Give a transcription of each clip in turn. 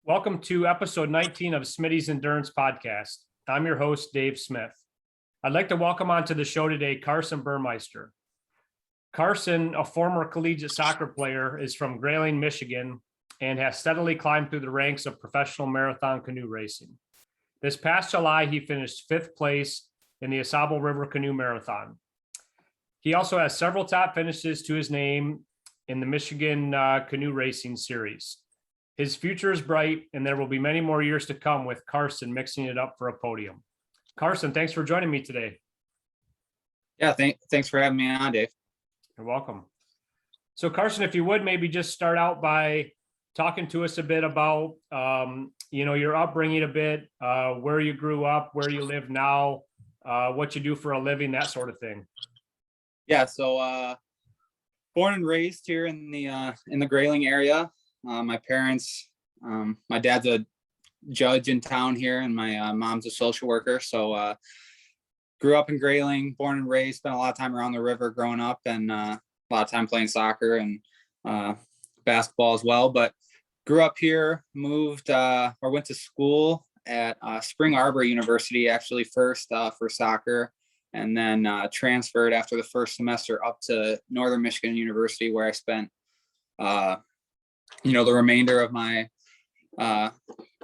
Welcome to episode 19 of Smitty's Endurance Podcast. I'm your host, Dave Smith. I'd like to welcome onto the show today Carson Burmeister. Carson, a former collegiate soccer player, is from Grayling, Michigan, and has steadily climbed through the ranks of professional marathon canoe racing. This past July, he finished fifth place in the Ausable River Canoe Marathon. He also has several top finishes to his name in the Michigan Canoe Racing Series. His future is bright, and there will be many more years to come with Carson mixing it up for a podium. Carson, thanks for joining me today. Yeah, thanks for having me on, Dave. You're welcome. So Carson, if you would maybe just start out by talking to us a bit about, your upbringing a bit, where you grew up, where you live now, what you do for a living, that sort of thing. Yeah, so born and raised here in the Grayling area. My parents, my dad's a judge in town here, and my mom's a social worker. So grew up in Grayling, born and raised, spent a lot of time around the river growing up, and a lot of time playing soccer and basketball as well. But grew up here, moved or went to school at Spring Arbor University, actually first for soccer, and then transferred after the first semester up to Northern Michigan University, where I spent the remainder of my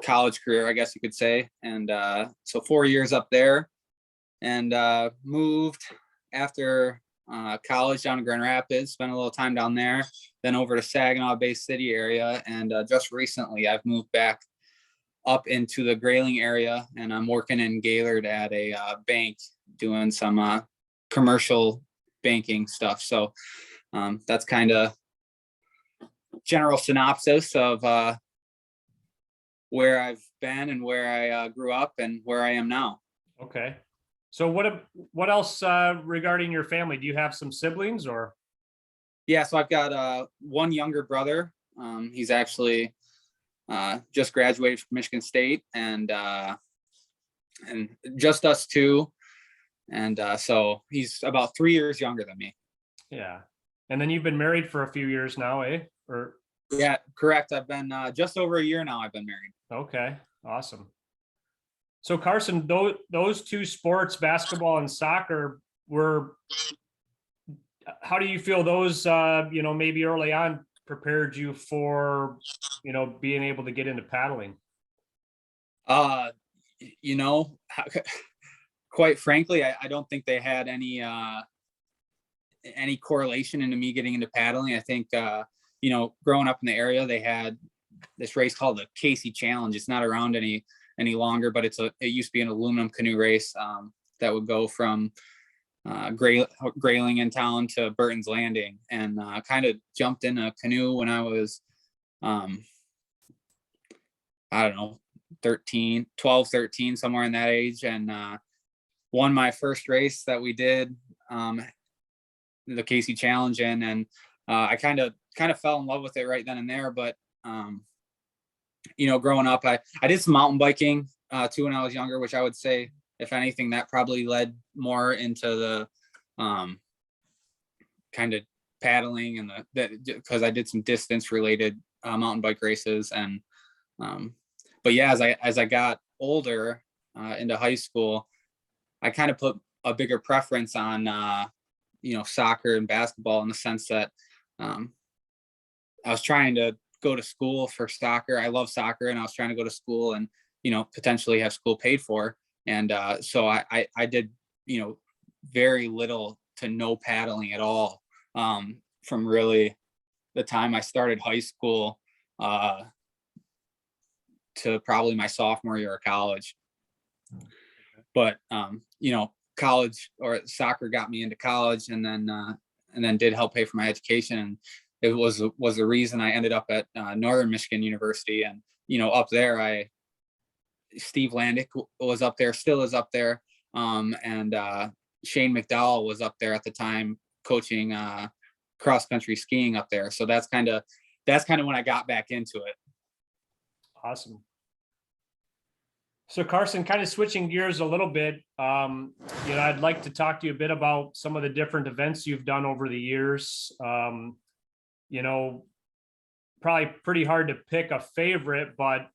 college career, I guess you could say. And so 4 years up there, and moved after college down to Grand Rapids, spent a little time down there, then over to Saginaw Bay City area. And just recently I've moved back up into the Grayling area, and I'm working in Gaylord at a bank doing some commercial banking stuff. So that's kind of general synopsis of where I've been and where I grew up and where I am now. Okay. So what else regarding your family? Do you have some siblings or? Yeah, so I've got one younger brother. He's actually just graduated from Michigan State, and just us two. And so he's about 3 years younger than me. Yeah. And then you've been married for a few years now, eh? Or yeah, correct. I've been just over a year now. I've been married. Okay, awesome. So Carson, those two sports, basketball and soccer, how do you feel those, maybe early on prepared you for, being able to get into paddling? Quite frankly, I don't think they had any correlation into me getting into paddling. I think, growing up in the area, they had this race called the Casey Challenge. It's not around any longer, but it used to be an aluminum canoe race that would go from Grayling in town to Burton's Landing, and kind of jumped in a canoe when I was, 12, 13, somewhere in that age, and won my first race that we did, the Casey Challenge in, and I kind of fell in love with it right then and there. But growing up, I did some mountain biking too when I was younger, which I would say, if anything, that probably led more into the kind of paddling and because I did some distance related mountain bike races. And but yeah, as I got older into high school, I kind of put a bigger preference on soccer and basketball, in the sense that I was trying to go to school for soccer. I love soccer, and I was trying to go to school and potentially have school paid for. And so I did very little to no paddling at all from really the time I started high school to probably my sophomore year of college. But college or soccer got me into college, and then did help pay for my education. And it was the reason I ended up at Northern Michigan University. And up there, Steve Landick was up there, still is up there, and Shane McDowell was up there at the time, coaching cross country skiing up there. So that's kind of when I got back into it. Awesome. So Carson, kind of switching gears a little bit, I'd like to talk to you a bit about some of the different events you've done over the years. Probably pretty hard to pick a favorite, but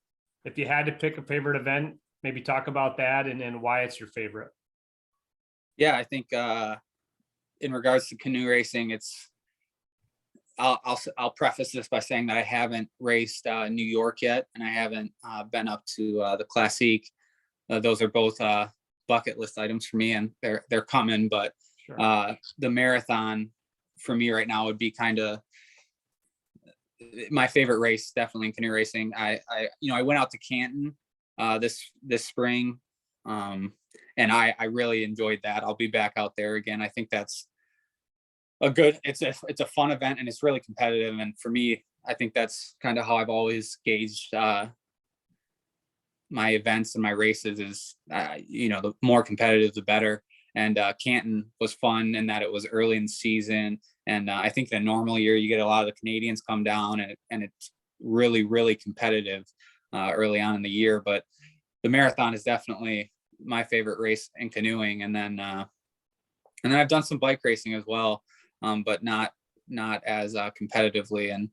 if you had to pick a favorite event, maybe talk about that and why it's your favorite. Yeah, I think in regards to canoe racing, I'll preface this by saying that I haven't raced New York yet, and I haven't been up to the Classique. Those are both bucket list items for me, and they're coming. But Sure. the marathon for me right now would be kind of my favorite race, definitely in canoe racing. I went out to Canton this spring, and I really enjoyed that. I'll be back out there again. I think that's it's a fun event, and it's really competitive. And for me, I think that's kind of how I've always gauged my events and my races is, the more competitive, the better. And Canton was fun in that it was early in the season. And I think the normal year you get a lot of the Canadians come down, and it's really, really competitive early on in the year. But the marathon is definitely my favorite race in canoeing. And then I've done some bike racing as well, but not as competitively. And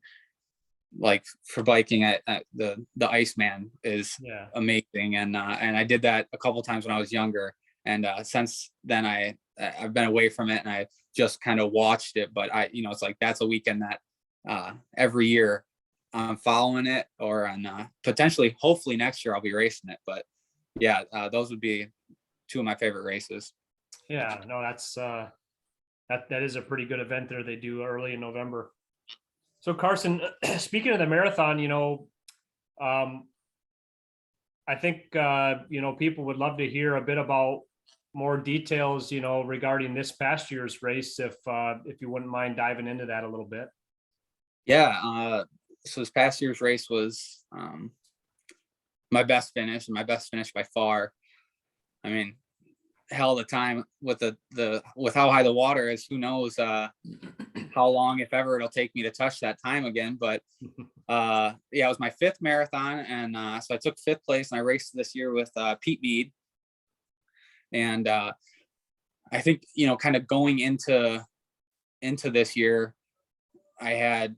like for biking at the Iceman is amazing. And I did that a couple times when I was younger. And since then I've been away from it, and I just kind of watched it. But it's like that's a weekend that every year I'm following it, or on potentially, hopefully next year I'll be racing it. But yeah, those would be two of my favorite races. Yeah, no, that's that is a pretty good event there they do early in November. So Carson, speaking of the marathon, I think people would love to hear a bit about more details, regarding this past year's race, if you wouldn't mind diving into that a little bit. Yeah, so this past year's race was my best finish, and my best finish by far. I mean, hell, the time with with how high the water is, who knows how long, if ever, it'll take me to touch that time again. But yeah, it was my 5th marathon, and so I took 5th place, and I raced this year with Pete Mead. And I think kind of going into this year, I had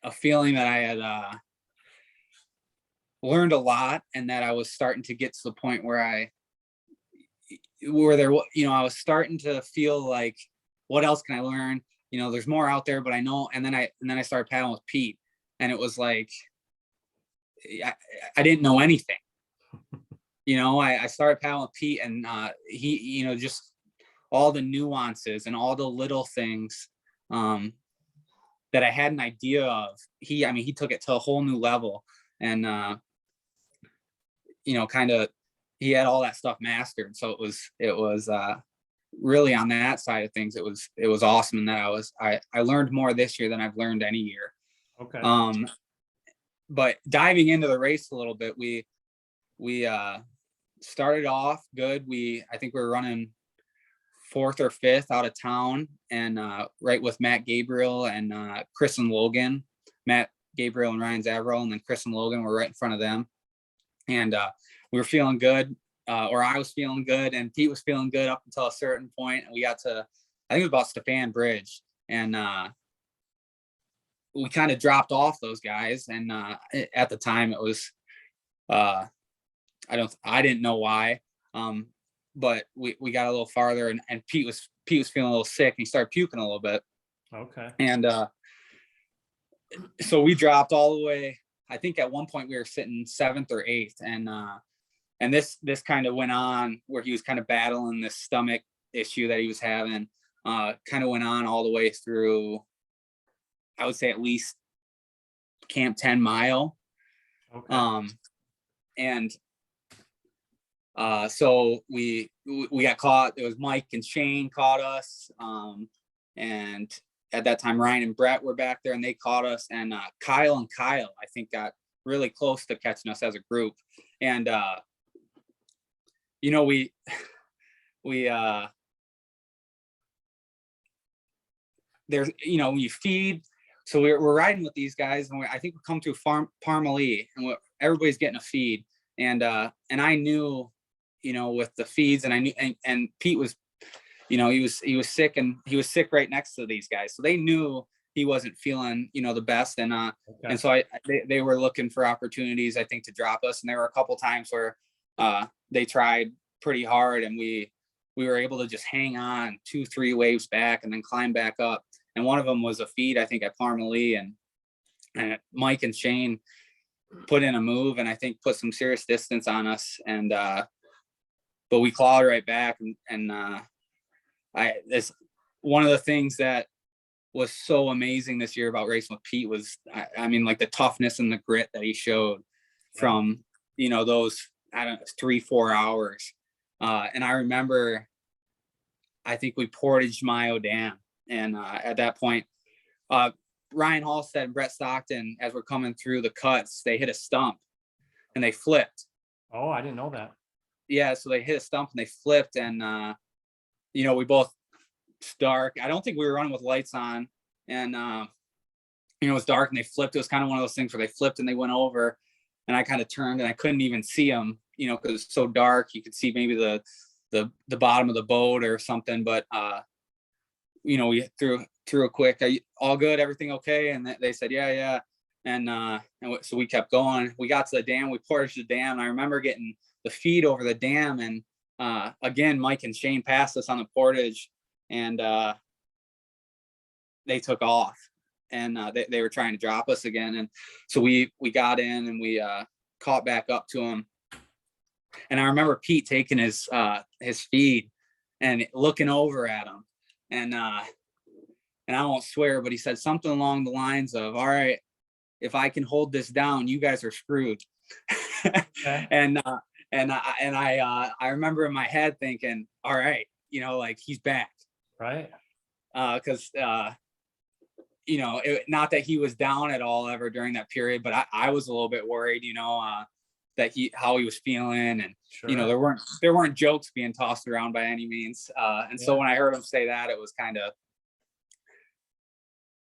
a feeling that I had learned a lot, and that I was starting to get to the point where I was starting to feel like, what else can I learn? There's more out there, but I know. And then I started paddling with Pete, and it was like I didn't know anything. I started paddling with Pete, and he, just all the nuances and all the little things that I had an idea of. He took it to a whole new level, and kind of he had all that stuff mastered. So it was really, on that side of things, it was awesome. And that I learned more this year than I've learned any year. Okay. But diving into the race a little bit, we started off good. I think we were running 4th or 5th out of town, and right with Matt Gabriel and Chris and Logan. Matt Gabriel and Ryan Zavro, and then Chris and Logan were right in front of them. And we were feeling good, or I was feeling good, and Pete was feeling good up until a certain point. And we got to, I think it was about Stefan Bridge, and we kind of dropped off those guys. And at the time, it was I didn't know why, but we got a little farther, and Pete was feeling a little sick, and he started puking a little bit. Okay. And so we dropped all the way. I think at one point we were sitting 7th or 8th, and this kind of went on where he was kind of battling this stomach issue that he was having. Kind of went on all the way through, I would say, at least Camp 10 Mile. Okay. And so we got caught. It was Mike and Shane caught us, and at that time Ryan and Brett were back there, and they caught us. And Kyle, I think, got really close to catching us as a group. And we there's when you feed. So we're riding with these guys, and I think we come to Parmalee, and everybody's getting a feed. And I knew, with the feeds, and I knew, and Pete was, he was sick, and he was sick right next to these guys. So they knew he wasn't feeling, the best. And Okay. so they were looking for opportunities, I think, to drop us. And there were a couple times where they tried pretty hard, and we were able to just hang on 2-3 waves back and then climb back up. And one of them was a feed, I think, at Parmalee, and Mike and Shane put in a move, and I think put some serious distance on us. And but we clawed right back. And this one of the things that was so amazing this year about racing with Pete was, I mean, like the toughness and the grit that he showed from, those, I don't know, 3-4 hours. And I remember, I think we portaged Mayo Dam. And at that point, Ryan Halstead and Brett Stockton, as we're coming through the cuts, they hit a stump and they flipped. Oh, I didn't know that. Yeah, so they hit a stump and they flipped. And, we both, it's dark. I don't think we were running with lights on. And, it was dark and they flipped. It was kind of one of those things where they flipped and they went over. And I kind of turned and I couldn't even see them, because it's so dark. You could see maybe the bottom of the boat or something. But, we threw a quick, "Are you all good? Everything okay?" And they said, yeah. And so we kept going. We got to the dam. We portaged the dam. And I remember getting the feed over the dam. And again, Mike and Shane passed us on the portage, and they took off. And they were trying to drop us again. And so we got in and we caught back up to them. And I remember Pete taking his feed and looking over at him. And I won't swear, but he said something along the lines of, "All right, if I can hold this down, you guys are screwed." Okay. And I remember in my head thinking, all right, like he's back. Right. Because not that he was down at all ever during that period, but I was a little bit worried, that how he was feeling. And, Sure. there weren't jokes being tossed around by any means. So when I heard him say that, it was kind of,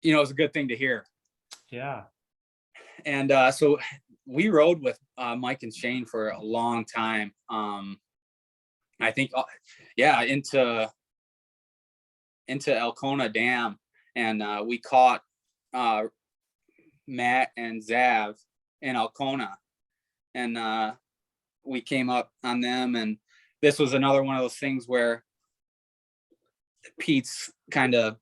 it was a good thing to hear. Yeah. And so we rode with Mike and Shane for a long time. I think, into Elkona Dam. And we caught Matt and Zav in Elkona. And we came up on them. And this was another one of those things where Pete's kind of,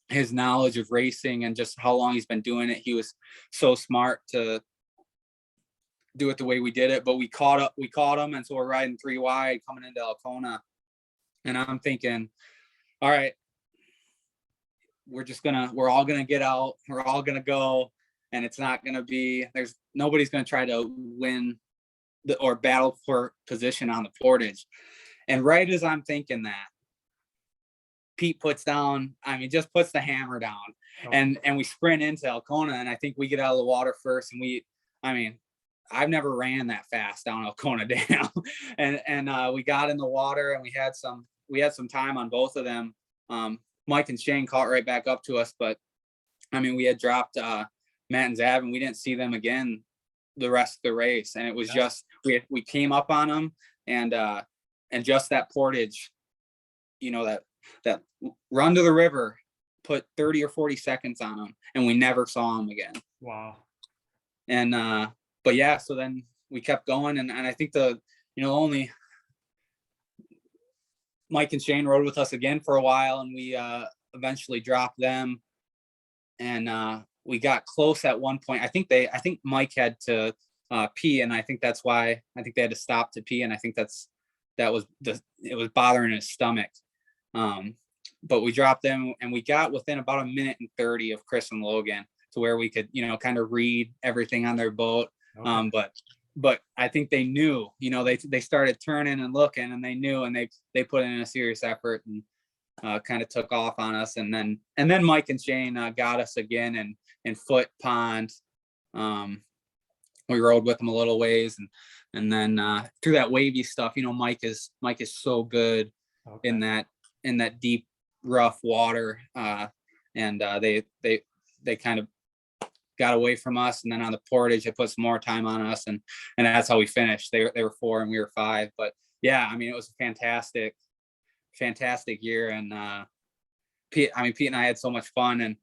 his knowledge of racing and just how long he's been doing it, he was so smart to do it the way we did it. But we caught him. And so we're riding 3 wide coming into Elkona. And I'm thinking, all right, we're all gonna get out, we're all gonna go, and it's not gonna be, nobody's gonna try to win or battle for position on the portage. And right as I'm thinking that, Pete puts just puts the hammer down. Oh. And we sprint into Elkona, and I think we get out of the water first. And I've never ran that fast down Elkona Dam. and we got in the water, and we had some time on both of them. Mike and Shane caught right back up to us, but we had dropped Matt and Zav, and we didn't see them again the rest of the race. And it was just, we came up on them, and just that portage, that run to the river put 30 or 40 seconds on them, and we never saw them again. Wow. And but yeah, so then we kept going, and I think only Mike and Shane rode with us again for a while, and we eventually dropped them. And we got close at one point. I think Mike had to pee, and I think that's why they had to stop to pee. And I think it was bothering his stomach. But we dropped them, and we got within about 1:30 of Chris and Logan, to where we could, kind of read everything on their boat. Okay. But I think they knew, they started turning and looking, and they knew, and they put in a serious effort, and kind of took off on us. And then Mike and Shane got us again in Foot Pond. We rode with them a little ways, and then through that wavy stuff, Mike is so good. Okay. in that deep, rough water. And they kind of got away from us, and then on the portage it put some more time on us, and that's how we finished. They were 4 and we were 5. But yeah, it was a fantastic year. And Pete and I had so much fun, and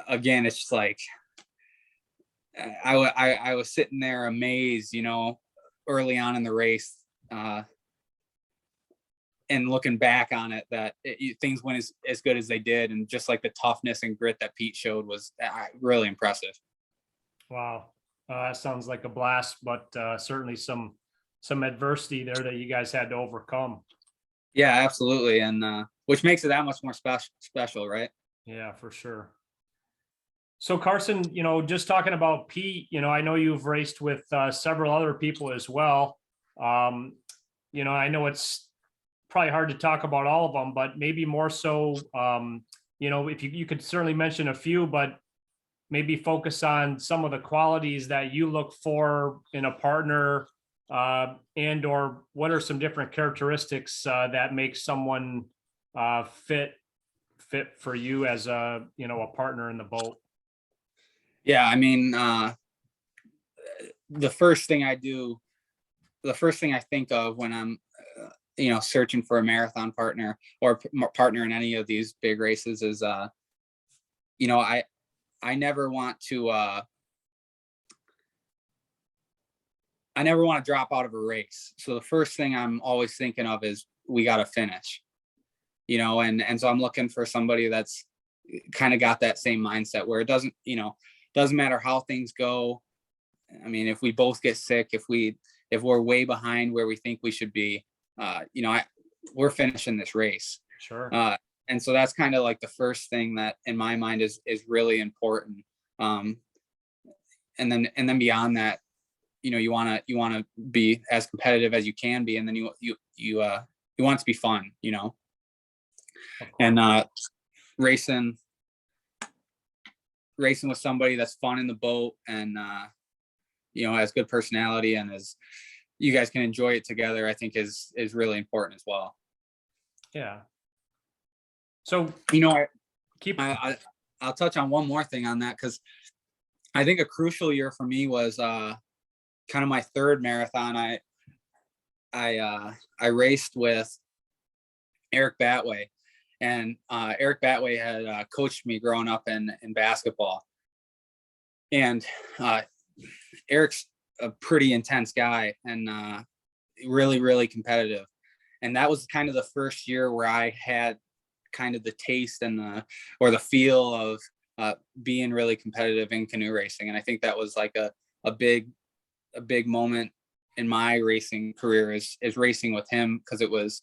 again, it's just like I was sitting there amazed, early on in the race, and looking back on it, that things went as good as they did, and just like the toughness and grit that Pete showed was really impressive. Wow. That sounds like a blast, but certainly some adversity there that you guys had to overcome. Yeah, absolutely. And which makes it that much more special, right? Yeah, for sure. So Carson, just talking about Pete, I know you've raced with several other people as well. I know it's probably hard to talk about all of them, but maybe more so, if you could certainly mention a few, but maybe focus on some of the qualities that you look for in a partner, and or what are some different characteristics that make someone fit for you as a partner in the boat. Yeah, I mean, the first thing I think of when I'm searching for a marathon partner or partner in any of these big races is I never want to drop out of a race. So the first thing I'm always thinking of is we got to finish, and so I'm looking for somebody that's kind of got that same mindset where it doesn't matter how things go. I mean, if we both get sick, if we're way behind where we think we should be, we're finishing this race. Sure. And so that's kind of like the first thing that in my mind is really important. And then beyond that, you want to be as competitive as you can be. And then you want it to be fun, and racing with somebody that's fun in the boat and, has good personality and is, you guys can enjoy it together, I think is really important as well. Yeah. So, I'll touch on one more thing on that, because I think a crucial year for me was kind of my third marathon. I raced with Eric Batway, and Eric Batway had coached me growing up in basketball, and Eric's a pretty intense guy and really, really competitive. And that was kind of the first year where I had kind of the taste and the feel of being really competitive in canoe racing. And I think that was like a big moment in my racing career is racing with him, because it was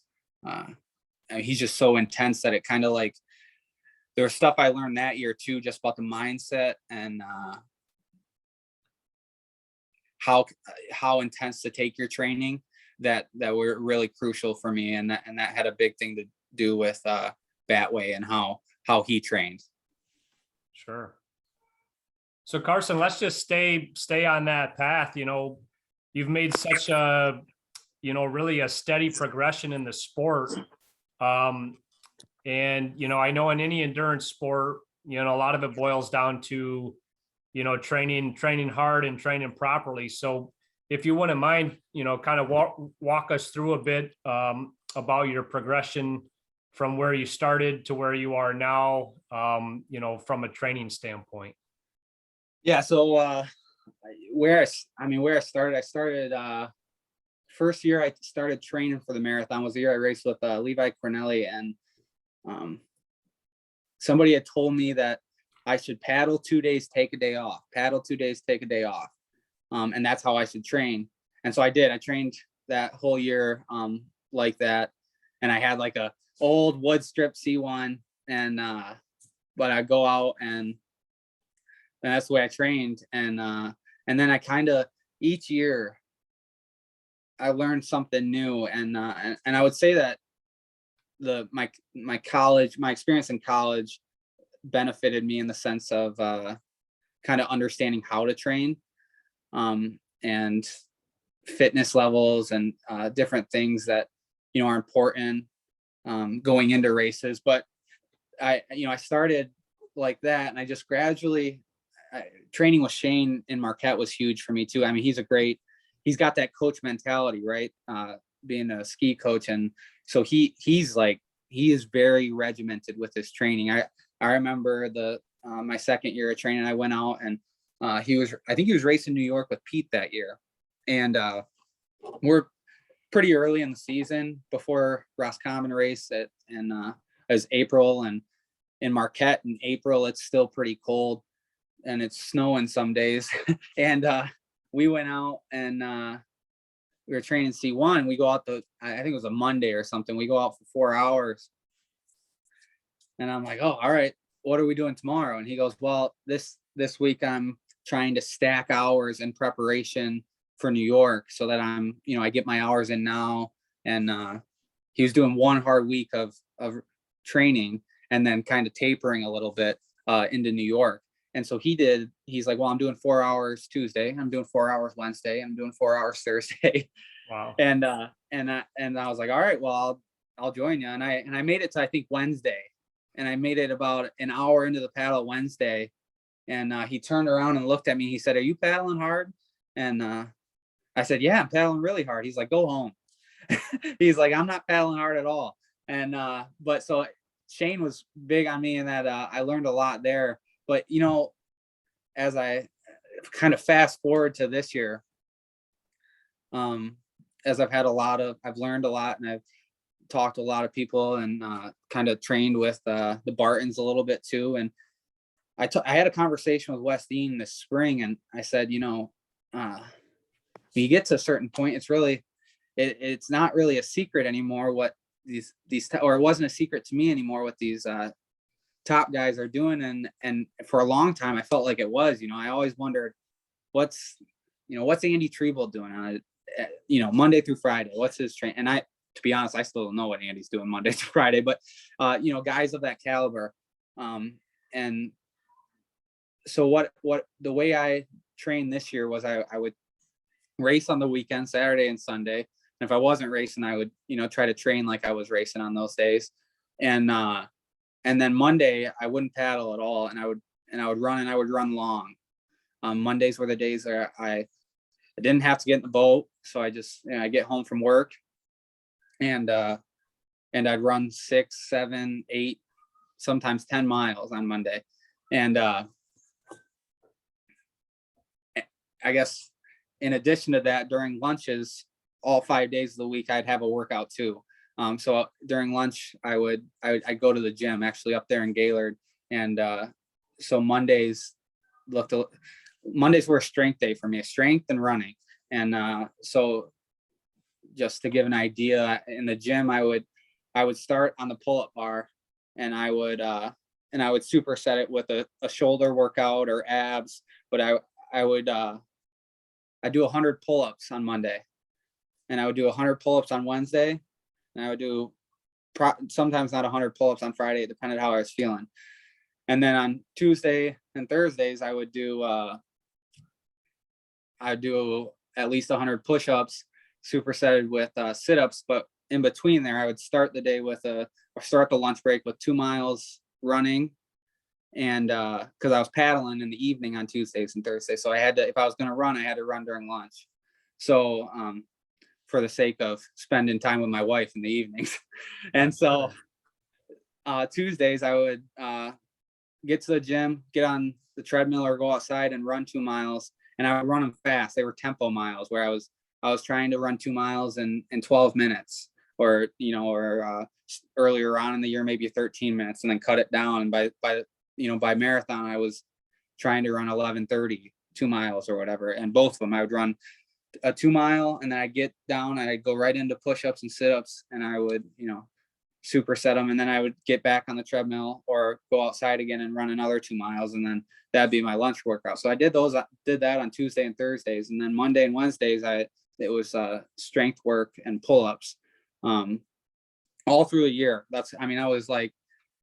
he's just so intense that it kind of like, there was stuff I learned that year too, just about the mindset and how intense to take your training that were really crucial for me. And that had a big thing to do with Batway and how he trained. Sure. So Carson, let's just stay on that path. You've made such a, really a steady progression in the sport. And, I know in any endurance sport, a lot of it boils down to, training hard and training properly. So if you wouldn't mind, kind of walk us through a bit about your progression from where you started to where you are now, from a training standpoint. Yeah. So where I started, first year I started training for the marathon was the year I raced with Levi Cornelli, and somebody had told me that I should paddle 2 days, take a day off, paddle 2 days, take a day off. And that's how I should train. And so I did. I trained that whole year like that. And I had like a old wood strip C1, and but I go out and that's the way I trained. And then I kind of each year I learned something new. And I would say that my experience in college benefited me in the sense of kind of understanding how to train, and fitness levels and different things that are important going into races. But I started like that, and I just gradually training with Shane in Marquette was huge for me too. I mean, he's got that coach mentality, right? Being a ski coach, and so he's he is very regimented with his training. I remember my second year of training, I went out and I think he was racing New York with Pete that year. And we're pretty early in the season before Roscommon race as April, and in Marquette in April, it's still pretty cold and it's snowing some days. And we went out and we were training C1. We go out I think it was a Monday or something. We go out for 4 hours. And I'm like, oh, all right, what are we doing tomorrow? And he goes, well, this week I'm trying to stack hours in preparation for New York so that I get my hours in now. And he was doing one hard week of training and then kind of tapering a little bit into New York. And so he's like, well, I'm doing 4 hours Tuesday. I'm doing 4 hours Wednesday. I'm doing 4 hours Thursday. Wow. And I was like, all right, well, I'll join you. And I made it to, I think, Wednesday. And I made it about an hour into the paddle Wednesday. And he turned around and looked at me. He said, are you paddling hard? And I said, yeah, I'm paddling really hard. He's like, go home. He's like, I'm not paddling hard at all. And but so Shane was big on me in that I learned a lot there. But, as I kind of fast forward to this year, as I've learned a lot, and I've talked to a lot of people and kind of trained with the Bartons a little bit too. And I had a conversation with Wes Dean this spring, and I said, when you get to a certain point, it's not really a secret anymore what or it wasn't a secret to me anymore what these top guys are doing. And for a long time, I felt like it was, I always wondered what's Andy Treble doing on it, Monday through Friday, what's his train? And to be honest, I still don't know what Andy's doing Monday through Friday, but guys of that caliber. And so what the way I trained this year was I would race on the weekend, Saturday and Sunday. And if I wasn't racing, I would, try to train like I was racing on those days. And then Monday I wouldn't paddle at all. And I would run long. Mondays were the days where I didn't have to get in the boat. So I just, I get home from work and I'd run 6, 7, 8, sometimes 10 miles on Monday. And I guess in addition to that, during lunches, all 5 days of the week, I'd have a workout too. So during lunch, I'd go to the gym actually up there in Gaylord. And so Mondays were a strength day for me, strength and running. And so just to give an idea, in the gym, I would start on the pull-up bar, and I would superset it with a shoulder workout or abs. But I'd do 100 pull-ups on Monday, and I would do 100 pull-ups on Wednesday, and I would do sometimes not 100 pull-ups on Friday, depending on how I was feeling. And then on Tuesday and Thursdays, I would do at least 100 push-ups, supersetted with sit-ups. But in between there, I would start the day start the lunch break with 2 miles running. And because I was paddling in the evening on Tuesdays and Thursdays. So if I was going to run, I had to run during lunch. So for the sake of spending time with my wife in the evenings. And so Tuesdays I would get to the gym, get on the treadmill or go outside and run 2 miles. And I would run them fast. They were tempo miles where I was trying to run 2 miles in 12 minutes or earlier on in the year, maybe 13 minutes, and then cut it down. And by marathon, I was trying to run 11:30, 2 miles or whatever. And both of them, I would run a 2 mile, and then I'd get down and I'd go right into push-ups and sit-ups, and I would, superset them. And then I would get back on the treadmill or go outside again and run another 2 miles. And then that'd be my lunch workout. So I did that on Tuesday and Thursdays. And then Monday and Wednesdays, it was strength work and pull-ups all through the year. I was like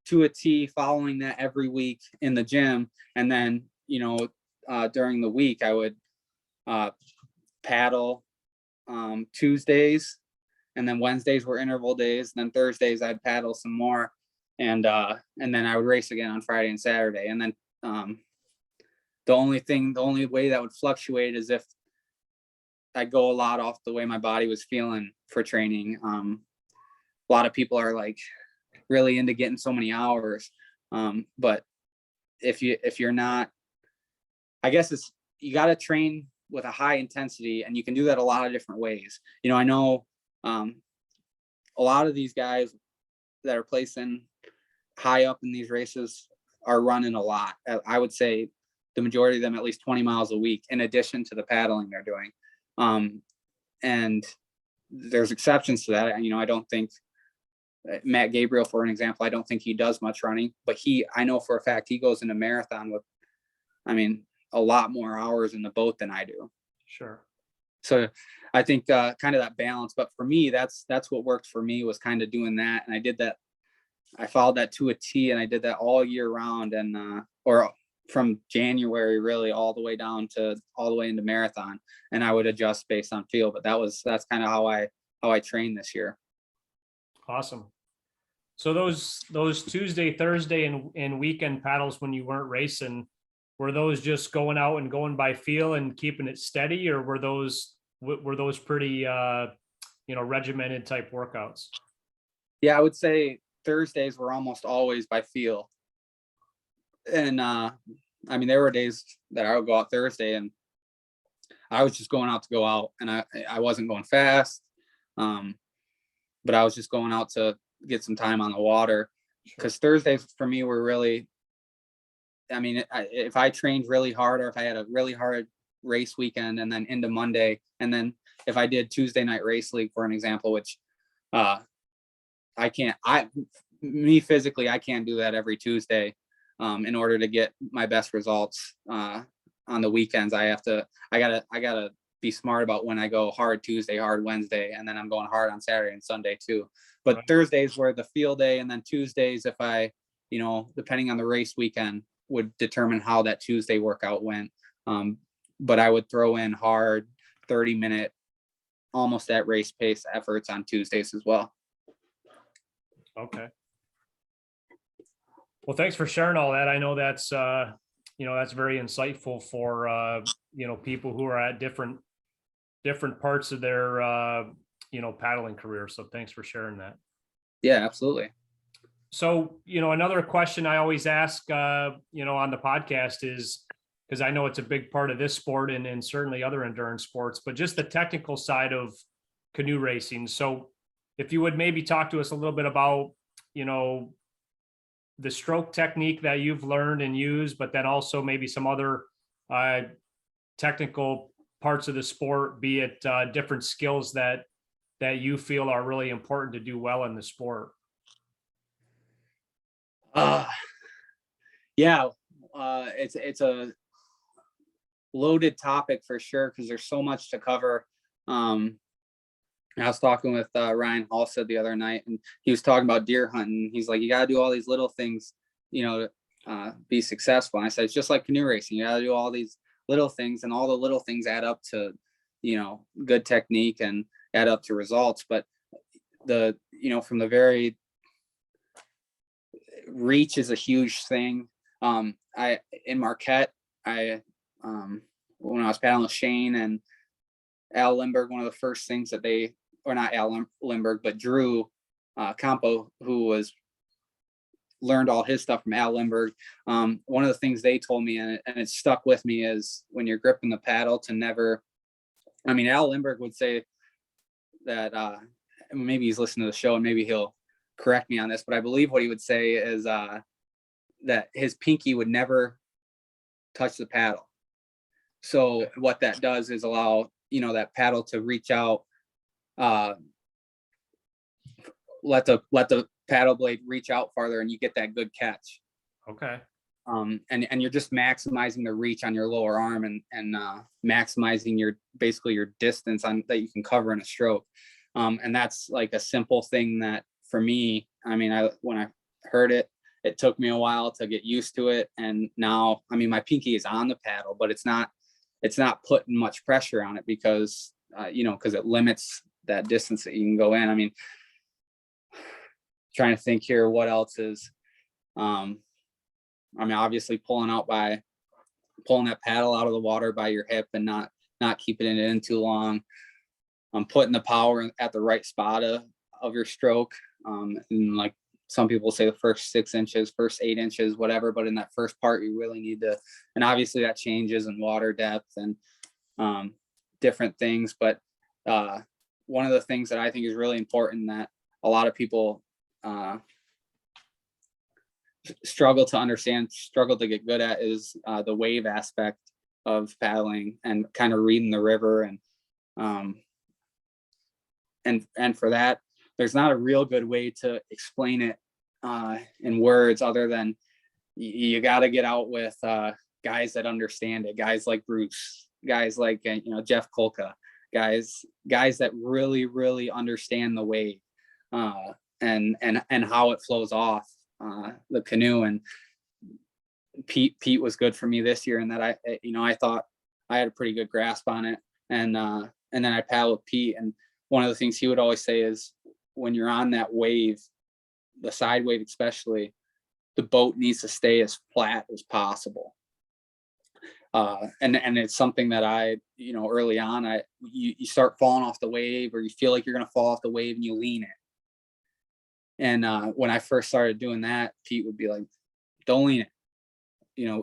to a T following that every week in the gym. And then, during the week, I would paddle Tuesdays, and then Wednesdays were interval days. And then Thursdays I'd paddle some more. And then I would race again on Friday and Saturday. And then the only way that would fluctuate is if I go a lot off the way my body was feeling for training. A lot of people are like really into getting so many hours. But if you're not, I guess you got to train with a high intensity, and you can do that a lot of different ways. I know a lot of these guys that are placing high up in these races are running a lot. I would say the majority of them at least 20 miles a week, in addition to the paddling they're doing. And there's exceptions to that. I don't think Matt Gabriel, for an example, I don't think he does much running, but I know for a fact he goes into marathon with, a lot more hours in the boat than I do. Sure. So I think kind of that balance, but for me, that's what worked for me, was kind of doing that. And I did that. I followed that to a T, and I did that all year round, and or from January really all the way into marathon, and I would adjust based on field. But that's kind of how I trained this year. Awesome. So those Tuesday, Thursday, and weekend paddles when you weren't racing, were those just going out and going by feel and keeping it steady, or were those pretty regimented type workouts? Yeah, I would say Thursdays were almost always by feel. And there were days that I would go out Thursday and I was just going out to go out, and I wasn't going fast. But I was just going out to get some time on the water, because Thursdays for me were really, if I trained really hard, or if I had a really hard race weekend and then into Monday, and then if I did Tuesday night race league, for an example, which physically, I can't do that every Tuesday. In order to get my best results on the weekends, I gotta be smart about when I go hard Tuesday, hard Wednesday, and then I'm going hard on Saturday and Sunday too. But right. Thursdays were the field day, and then Tuesdays, if I, depending on the race weekend, would determine how that Tuesday workout went. But I would throw in hard 30-minute, almost at race pace efforts on Tuesdays as well. Okay. Well, thanks for sharing all that. I know that's that's very insightful for people who are at different parts of their paddling career. So thanks for sharing that. Yeah, absolutely. So, another question I always ask on the podcast is, because I know it's a big part of this sport and certainly other endurance sports, but just the technical side of canoe racing. So if you would maybe talk to us a little bit about, the stroke technique that you've learned and used, but then also maybe some other technical parts of the sport, be it different skills that you feel are really important to do well in the sport. It's a loaded topic for sure, because there's so much to cover. I was talking with Ryan Halstead the other night, and he was talking about deer hunting. He's like, you got to do all these little things, to be successful. And I said, it's just like canoe racing. You got to do all these little things, and all the little things add up to, good technique and add up to results. But from the very reach is a huge thing. In Marquette, when I was paddling with Shane and Al Lindbergh, one of the first things that or not Al Lindbergh, but Drew Campo, who learned all his stuff from Al Lindbergh. One of the things they told me, and it stuck with me, is when you're gripping the paddle to never, Al Lindbergh would say that, maybe he's listening to the show and maybe he'll correct me on this, but I believe what he would say is that his pinky would never touch the paddle. So what that does is allow, that paddle to reach out, let the paddle blade reach out farther, and you get that good catch. Okay. And you're just maximizing the reach on your lower arm, and maximizing your distance that you can cover in a stroke. And that's like a simple thing that for me, when I heard it, it took me a while to get used to it. And now, my pinky is on the paddle, but it's not putting much pressure on it, because it limits that distance that you can go in. Trying to think here, what else is, obviously pulling that paddle out of the water by your hip and not keeping it in too long. Putting the power at the right spot of your stroke, and like some people say the first 6 inches, first 8 inches, whatever, but in that first part, you really need to, and obviously that changes in water depth and different things. But one of the things that I think is really important that a lot of people struggle to understand, struggle to get good at is the wave aspect of paddling and kind of reading the river. And for that, there's not a real good way to explain it in words other than you got to get out with guys that understand it, guys like Bruce, guys like Jeff Kolka, guys that really understand the wave and how it flows off the canoe. And Pete was good for me this year in that I thought I had a pretty good grasp on it, and then I paddled with Pete, and one of the things he would always say is when you're on that wave, the side wave especially, the boat needs to stay as flat as possible. And it's something that I, early on, you start falling off the wave, or you feel like you're going to fall off the wave and you lean it. And when I first started doing that, Pete would be like, don't lean it,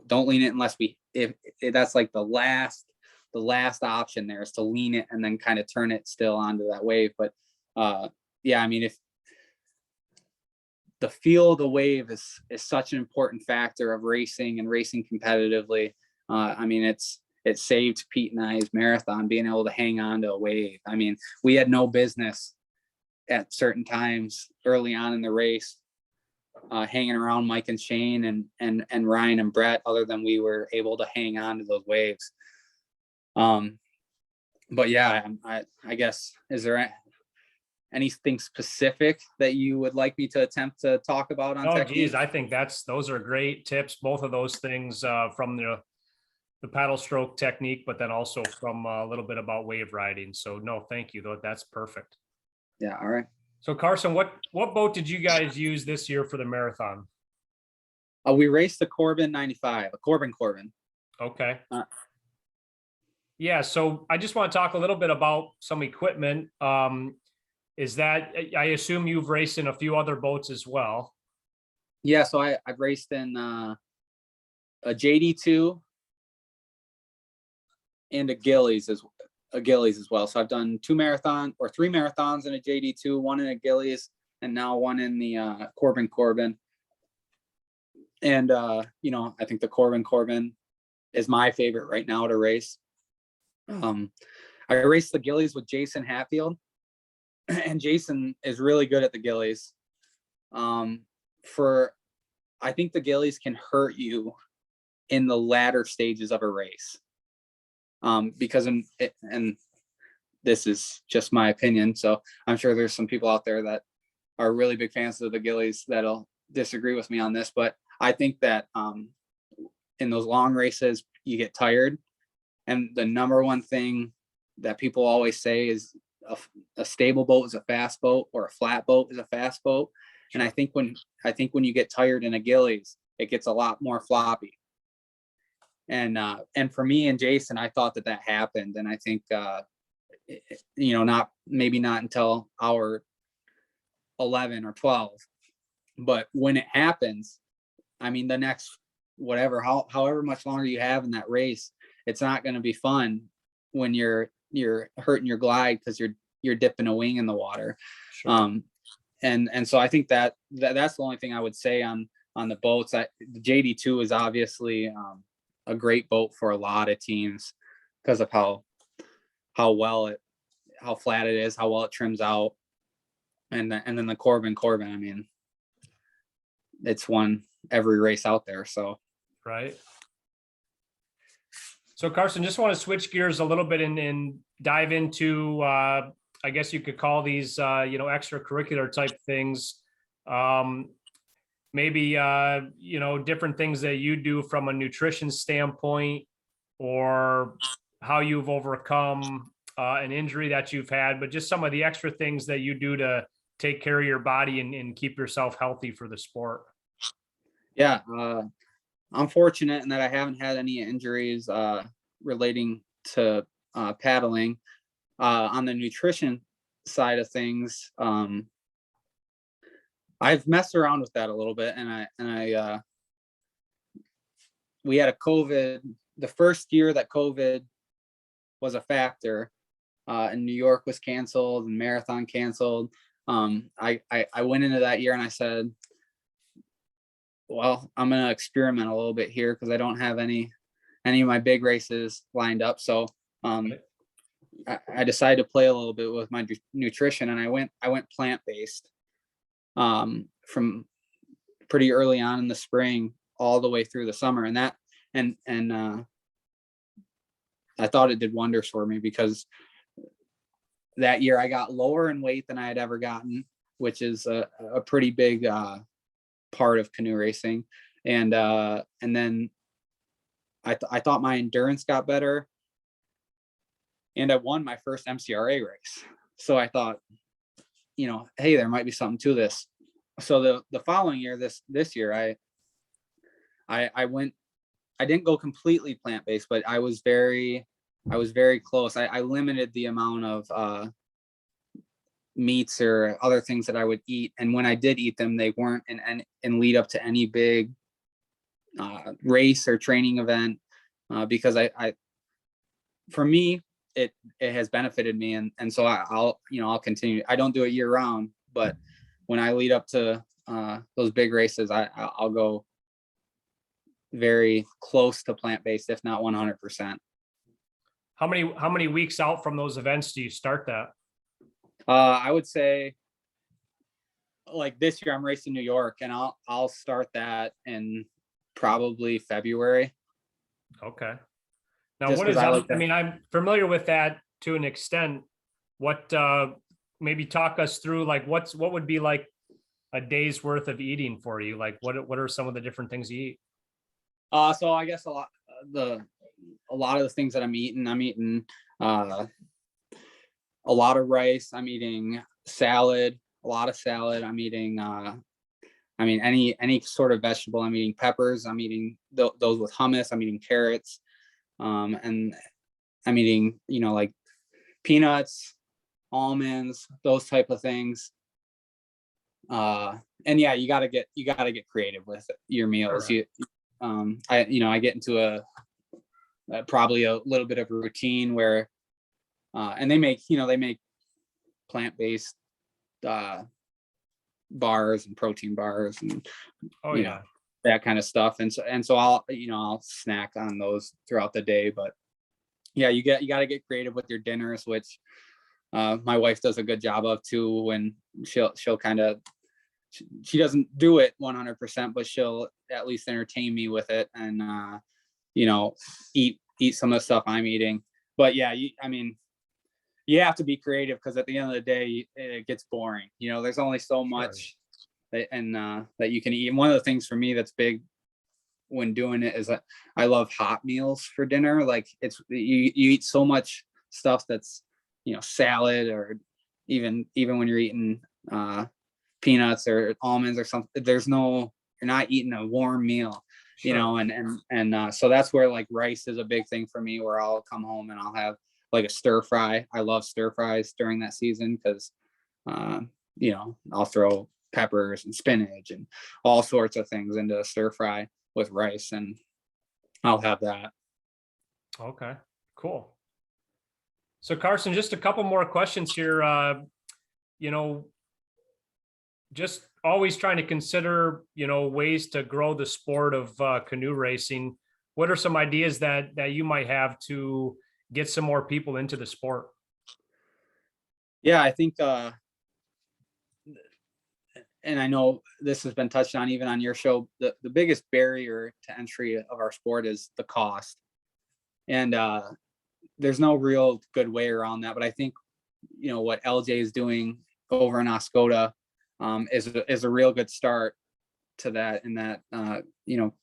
don't lean it unless if that's like the last option there is to lean it and then kind of turn it still onto that wave. But yeah, I mean, if the feel of the wave is such an important factor of racing and racing competitively. I mean, it saved Pete and I's marathon, being able to hang on to a wave. I mean, we had no business at certain times early on in the race hanging around Mike and Shane and Ryan and Brett, other than we were able to hang on to those waves. But yeah, I guess, is there anything specific that you would like me to attempt to talk about on technique? Geez, I think those are great tips. Both of those things from the paddle stroke technique, but then also from a little bit about wave riding. So no, thank you. That's perfect. Yeah. All right. So Carson, what boat did you guys use this year for the marathon? We raced the Corbin 95, a Corbin. Okay. Yeah. So I just want to talk a little bit about some equipment. Is that, I assume you've raced in a few other boats as well? Yeah. So I've raced in a JD2 and a Gillies as well. So I've done 3 marathons in a JD2, 1 in a Gillies, and now 1 in the Corbin. And I think the Corbin is my favorite right now to race. I raced the Gillies with Jason Hatfield, and Jason is really good at the Gillies. I think the Gillies can hurt you in the latter stages of a race. Because and this is just my opinion, so I'm sure there's some people out there that are really big fans of the Gillies that'll disagree with me on this, but I think that in those long races you get tired, and the number one thing that people always say is a stable boat is a fast boat, or a flat boat is a fast boat. And I think when you get tired in a Gillies, it gets a lot more floppy. And for me and Jason, I thought that happened. And I think, not until hour 11 or 12, but when it happens, I mean, the next, however much longer you have in that race, it's not going to be fun when you're hurting your glide because you're dipping a wing in the water. Sure. And so I think that's the only thing I would say on the boats. The JD2 is obviously a great boat for a lot of teams because of how flat it is, how well it trims out, and then the Corbin. I mean, it's won every race out there. So right. So Carson, just want to switch gears a little bit and dive into I guess you could call these extracurricular type things. Maybe different things that you do from a nutrition standpoint, or how you've overcome an injury that you've had, but just some of the extra things that you do to take care of your body and keep yourself healthy for the sport. Yeah. I'm fortunate in that I haven't had any injuries relating to paddling. On the nutrition side of things, I've messed around with that a little bit, and we had a COVID, the first year that COVID was a factor, and New York was canceled and marathon canceled. I went into that year and I said, well, I'm going to experiment a little bit here because I don't have any of my big races lined up. So I decided to play a little bit with my nutrition, and I went plant-based from pretty early on in the spring all the way through the summer. And that, and I thought it did wonders for me, because that year I got lower in weight than I had ever gotten, which is a pretty big part of canoe racing. And then I thought my endurance got better, and I won my first MCRA race. So I thought, hey, there might be something to this. So the following year, this year, I didn't go completely plant-based, but I was very close. I limited the amount of meats or other things that I would eat. And when I did eat them, they weren't in lead up to any big race or training event, because for me, it has benefited me. And so I'll continue. I don't do it year round, but when I lead up to those big races, I'll go very close to plant-based, if not 100%. How many weeks out from those events do you start that? I would say, like this year I'm racing New York, and I'll start that in probably February. Okay. Now, Just what is, 'cause I like I mean, I'm familiar with that to an extent. What, maybe talk us through, like, what would be like a day's worth of eating for you? Like, what are some of the different things you eat? So I guess a lot of the things that I'm eating a lot of rice. I'm eating salad, a lot of salad. I'm eating, any sort of vegetable. I'm eating peppers. I'm eating those with hummus. I'm eating carrots. And I'm eating, like peanuts, almonds, those type of things. And yeah, you gotta get creative with your meals. Sure. I get into probably a little bit of a routine where, and they make plant-based bars and protein bars and that kind of stuff. And so I'll snack on those throughout the day. But yeah, you got to get creative with your dinners, which my wife does a good job of too. When she'll kind of, she doesn't do it 100%, but she'll at least entertain me with it, and eat some of the stuff I'm eating. But yeah, you have to be creative, because at the end of the day, it gets boring. There's only so much that you can eat. And one of the things for me that's big when doing it is that I love hot meals for dinner. Like, it's you eat so much stuff that's salad, or even when you're eating peanuts or almonds or something, you're not eating a warm meal. And so that's where, like, rice is a big thing for me, where I'll come home and I'll have like a stir fry. I love stir fries during that season, because I'll throw peppers and spinach and all sorts of things into a stir fry with rice, and I'll have that. Okay, cool. So Carson, just a couple more questions here. Just always trying to consider, ways to grow the sport of canoe racing. What are some ideas that you might have to get some more people into the sport? Yeah, I think, and I know this has been touched on even on your show, the biggest barrier to entry of our sport is the cost. And there's no real good way around that. But I think, what LJ is doing over in Oscoda is a real good start to that, and that,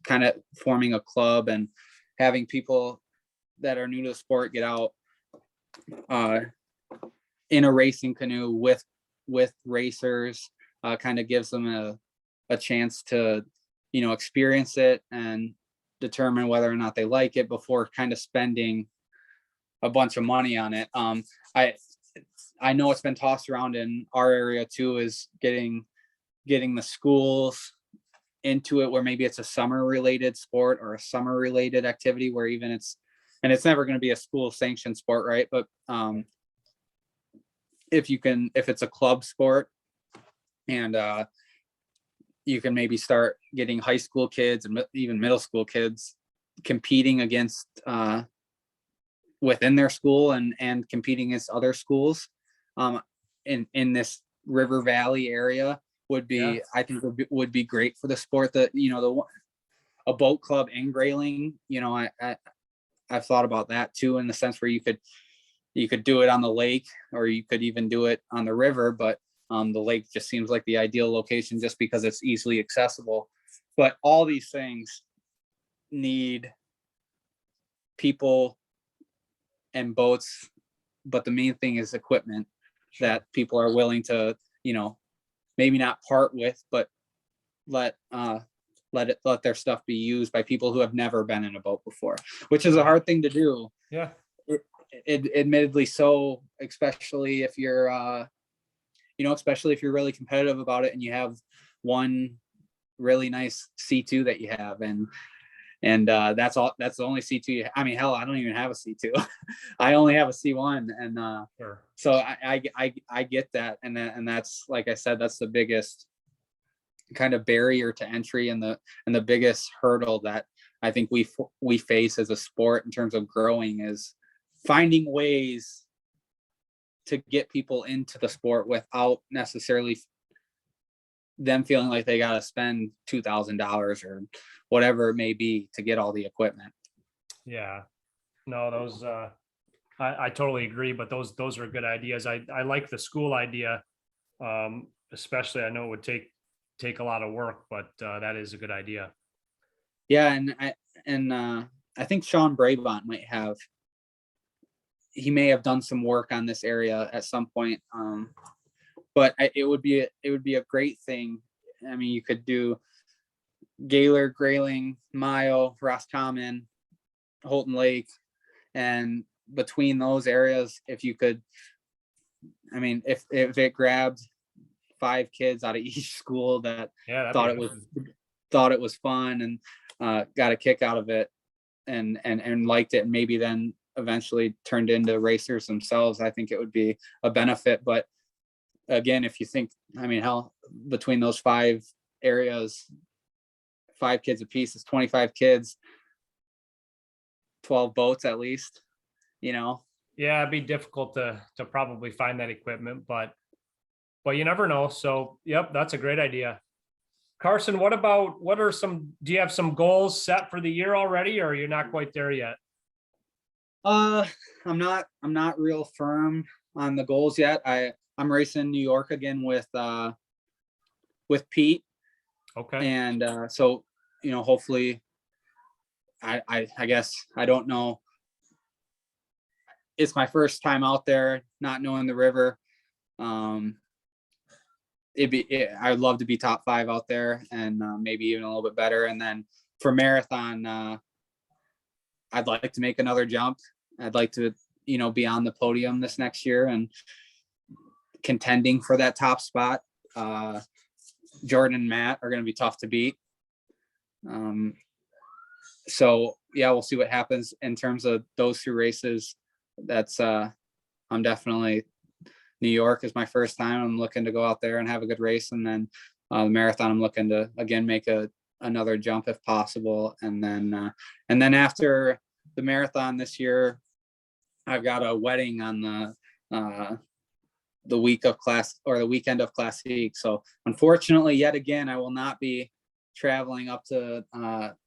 kind of forming a club and having people that are new to the sport get out in a racing canoe with racers, kind of gives them a chance to, experience it and determine whether or not they like it before kind of spending a bunch of money on it. I know it's been tossed around in our area too, is getting getting the schools into it, where maybe it's a summer related sport or a summer related activity, where even it's never going to be a school sanctioned sport, right? But if it's a club sport, and you can maybe start getting high school kids and even middle school kids competing against within their school and competing against other schools in this River Valley area would be, I think would be great for the sport. That, a boat club in Grayling, I've thought about that too, in the sense where you could do it on the lake, or you could even do it on the river, but the lake just seems like the ideal location just because it's easily accessible. But all these things need people and boats, but the main thing is equipment that people are willing to, maybe not part with, but let their stuff be used by people who have never been in a boat before, which is a hard thing to do. Yeah. It admittedly so, especially if you're really competitive about it and you have one really nice C2 that you have, and that's the only C2 you have. I mean, hell, I don't even have a C2. I only have a C1. And Sure. So I get that. And that's, like I said, that's the biggest kind of barrier to entry, and the biggest hurdle that I think we face as a sport in terms of growing, is finding ways to get people into the sport without necessarily them feeling like they got to spend $2,000 or whatever it may be to get all the equipment. Yeah, no, those, I totally agree, but those are good ideas. I like the school idea. Especially, I know it would take a lot of work, but that is a good idea. Yeah. And I think Sean Brabant he may have done some work on this area at some point. But it would be a great thing. I mean, you could do Gaylor, Grayling, Mayo, Roscommon, Holton Lake, and between those areas, if you could, I mean, if it grabbed 5 kids out of each school that thought it was fun and got a kick out of it and liked it, and maybe then eventually turned into racers themselves, I think it would be a benefit. But again, if you think, I mean, hell, between those 5 areas, 5 kids a piece is 25 kids, 12 boats at least, Yeah, it'd be difficult to probably find that equipment, but you never know. So, yep, that's a great idea. Carson, do you have some goals set for the year already, or you're not quite there yet? I'm not real firm on the goals yet. I'm racing New York again with Pete. Okay. And so, hopefully, I guess, I don't know. It's my first time out there, not knowing the river. I'd love to be top 5 out there, and maybe even a little bit better. And then for marathon, I'd like to make another jump. I'd like to, be on the podium this next year and contending for that top spot. Jordan and Matt are going to be tough to beat. So yeah, we'll see what happens in terms of those 2 races. That's I'm definitely, New York is my first time. I'm looking to go out there and have a good race. And then the marathon, I'm looking to, again, make another jump if possible. And then after the marathon this year, I've got a wedding on the weekend of Classique. So unfortunately, yet again, I will not be traveling up to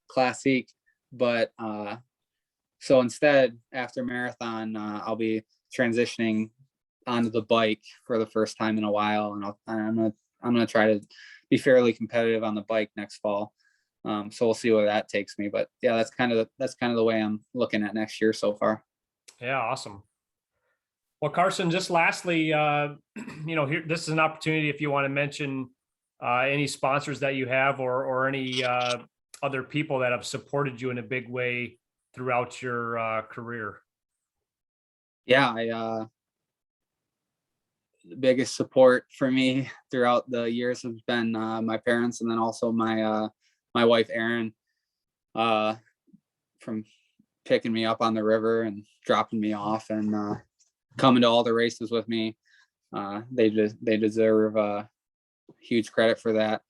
Classique, but so instead, after marathon, I'll be transitioning onto the bike for the first time in a while, and I'm gonna try to be fairly competitive on the bike next fall. So we'll see where that takes me. But yeah, that's kind of the way I'm looking at next year so far. Yeah, awesome. Well, Carson, just lastly, here, this is an opportunity if you want to mention any sponsors that you have, or any other people that have supported you in a big way throughout your career. Yeah, the biggest support for me throughout the years has been my parents, and then also my wife Erin, from picking me up on the river and dropping me off and coming to all the races with me. They deserve huge credit for that.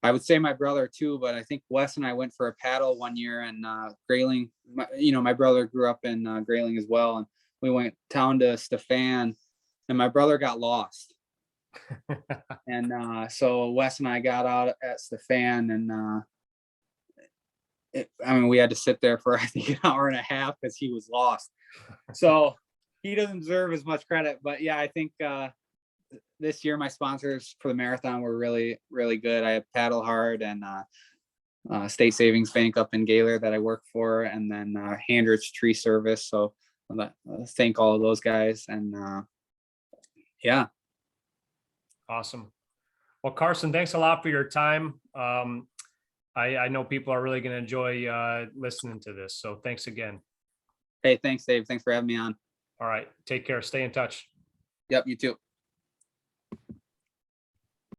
I would say my brother too, but I think Wes and I went for a paddle one year in Grayling. My brother grew up in Grayling as well, and we went down to Stefan, and my brother got lost. And so Wes and I got out at Stefan, and we had to sit there for I think an hour and a half because he was lost. So he doesn't deserve as much credit, but yeah, I think this year my sponsors for the marathon were really, really good. I have Paddle Hard and State Savings Bank up in Gaylor that I work for, and then Handrich Tree Service. So thank all of those guys. And yeah. Awesome. Well, Carson, thanks a lot for your time. I know people are really going to enjoy listening to this. So thanks again. Hey, thanks, Dave. Thanks for having me on. All right. Take care. Stay in touch. Yep, you too.